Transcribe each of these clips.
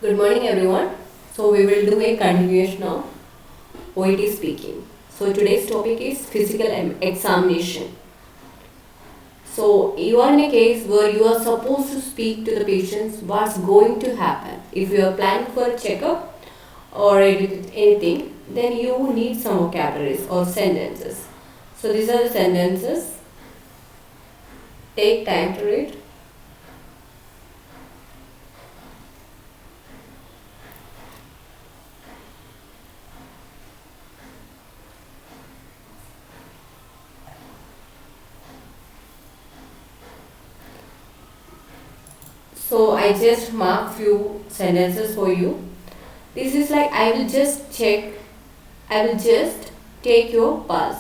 Good morning, everyone. So, we will do a continuation of OET speaking. So, today's topic is physical examination. So, you are in a case where you are supposed to speak to the patients what's going to happen. If you are planning for a checkup or anything, then you need some vocabularies or sentences. So, these are the sentences. Take time to read. So I just mark few sentences for you. This is like I will just check, I will just take your pulse.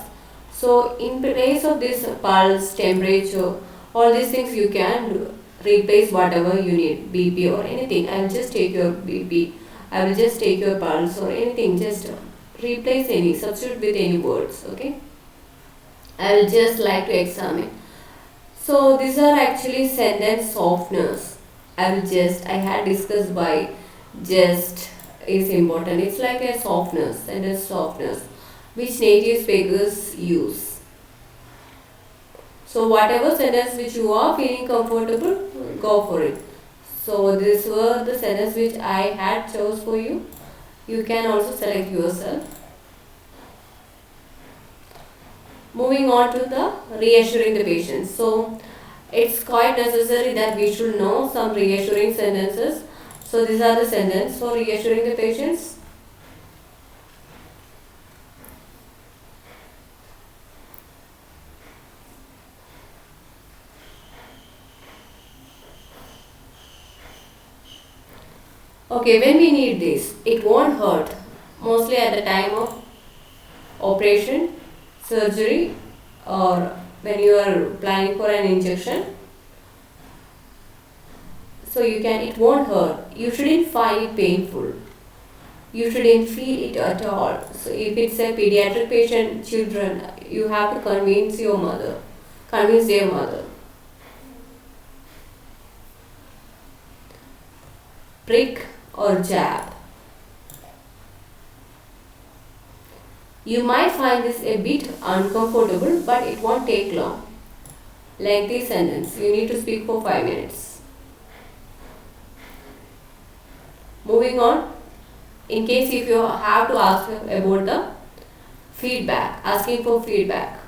So in place of this pulse, temperature, all these things you can replace whatever you need, BP or anything. I will just take your BP, I will just take your pulse or anything, just replace any, substitute with any words, okay? I will just like to examine. So these are actually sentence softeners. I had discussed why just is important. It's like a softeners, sentence softeners, which native speakers use. So whatever sentence which you are feeling comfortable, go for it. So these were the sentences which I had chose for you. You can also select yourself. Moving on to the reassuring the patient. So it's quite necessary that we should know some reassuring sentences. So these are the sentences for reassuring the patients. Okay, when we need this, it won't hurt. Mostly at the time of operation, surgery, or when you are planning for an injection. So it won't hurt. You shouldn't find it painful. You shouldn't feel it at all. So if it's a pediatric patient, children, you have to convince their mother. Prick or jab. You might find this a bit uncomfortable, but it won't take long. Lengthy sentence. You need to speak for 5 minutes. Moving on. In case if you have to ask about the feedback, asking for feedback.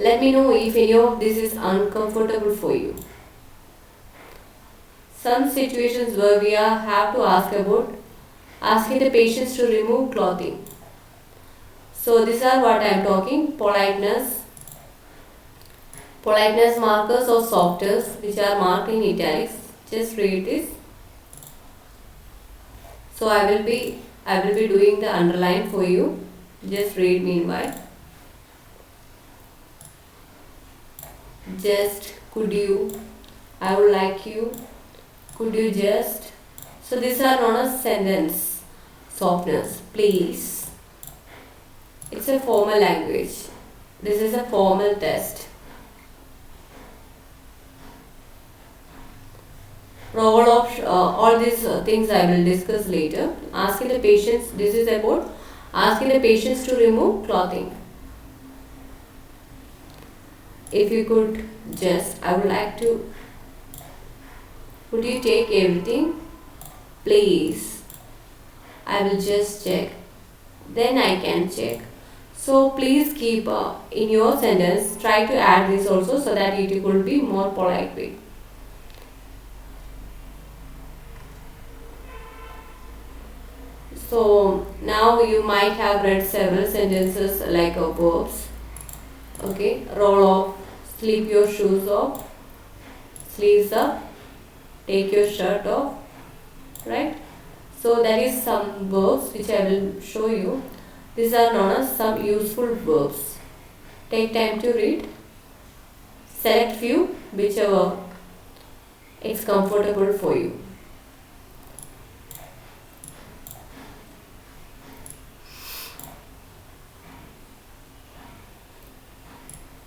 Let me know if any of this is uncomfortable for you. Some situations where we have to ask about asking the patients to remove clothing. So these are what I am talking: politeness markers or softers which are marked in italics. Just read this. So I will be doing the underline for you. Just read meanwhile. Just, could you, I would like you, could you just. So these are known as sentence softeners. Please. It's a formal language. This is a formal test. Role of all these things I will discuss later. Asking the patients, this is about asking the patients to remove clothing. If you could just, I would like to, could you take everything? Please. I will just check. Then I can check. So please keep in your sentence, try to add this also so that it could be more polite way. So now you might have read several sentences like verbs. Okay, roll off, sleep your shoes off, sleeves up, take your shirt off, right? So there is some verbs which I will show you. These are known as some useful verbs. Take time to read. Select few, whichever is comfortable for you.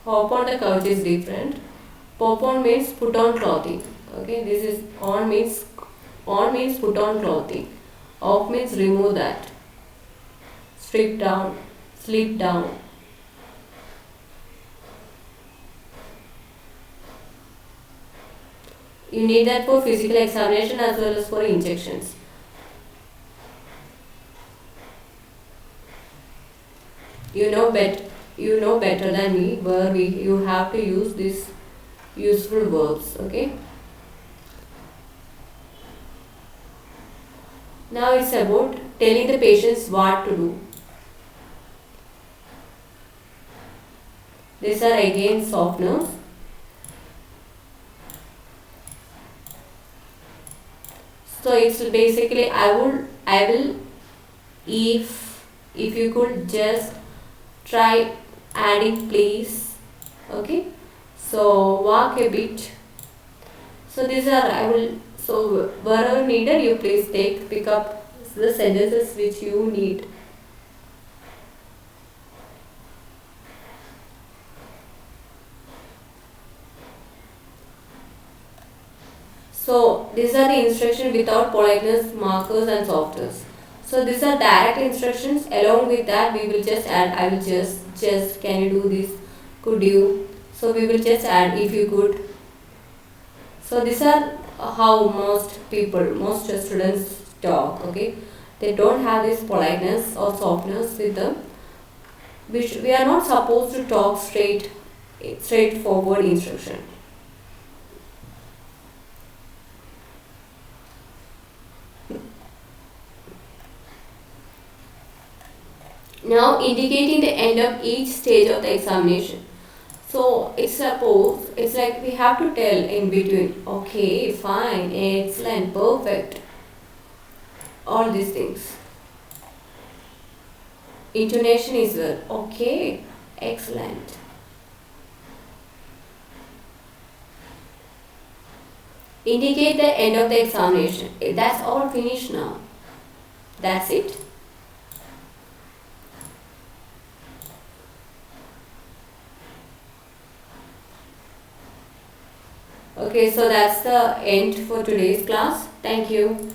Hop on the couch is different. Pop on means put on clothing. Okay, this is on means put on clothing. Off means remove that. Strip down, slip down. You need that for physical examination as well as for injections. You know better than me where you have to use these useful verbs. Okay. Now it's about telling the patients what to do. These are again softeners. So it's basically I will if you could just try adding please. Okay. So walk a bit. So these are so wherever needed you please pick up the sentences which you need. So these are the instructions without politeness, markers and softness. So these are direct instructions. Along with that, we will just add. I will just. Can you do this? Could you? So we will just add if you could. So these are how most students talk. Okay, they don't have this politeness or softness with them. We are not supposed to talk straightforward instruction. Now indicating the end of each stage of the examination. So it's like we have to tell in between, okay, fine, excellent, perfect, all these things. Intonation is well, okay, excellent. Indicate the end of the examination. That's all finished now. That's it. Okay, so that's the end for today's class. Thank you.